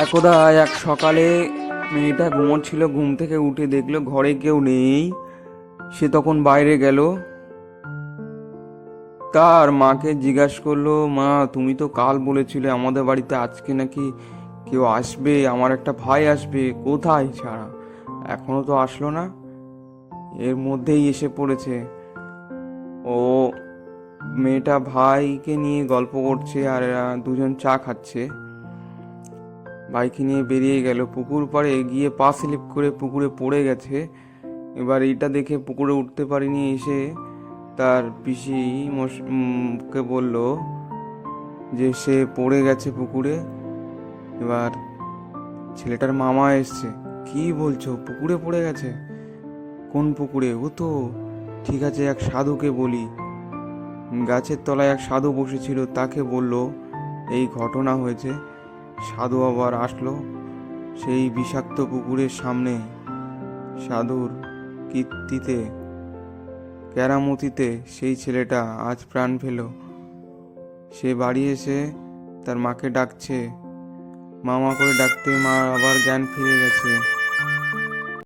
একদা এক সকালে মেয়েটা ঘুমোচ্ছিল, ঘুম থেকে উঠে দেখলো ঘরে কেউ নেই। সে তখন বাইরে গেল, তার মাকে জিজ্ঞাসা করলো, মা তুমি তো কাল বলেছিলে আমাদের বাড়িতে আজকে নাকি কেউ আসবে, আমার একটা ভাই আসবে, কোথায় ছাড়া এখনো তো আসলো না। এর মধ্যেই এসে পড়েছে। ও মেয়েটা ভাইকে নিয়ে গল্প করছে আর এরা দুজন চা খাচ্ছে। ভাইকে নিয়ে বেরিয়ে গেল, পুকুর পাড়ে গিয়ে পা স্লিপ করে পুকুরে পড়ে গেছে। এবার এইটা দেখে পুকুরে উঠতে পারিনি, এসে তার পিসি কে বলল যে সে পড়ে গেছে পুকুরে। এবার ছেলেটার মামা এসছে, কি বলছো, পুকুরে পড়ে গেছে? কোন পুকুরে? ও তো ঠিক আছে, এক সাধুকে বলি। গাছের তলায় এক সাধু বসেছিল, তাকে বলল এই ঘটনা হয়েছে। সাধু আবার আসলো সেই বিষাক্ত পুকুরের সামনে। সাধুর কীর্তিতে, কেরামতিতে সেই ছেলেটা আজ প্রাণ পেল। সে বাড়ি এসে তার মাকে ডাকছে, মামা করে ডাকতে মা আবার জ্ঞান ফিরে গেছে।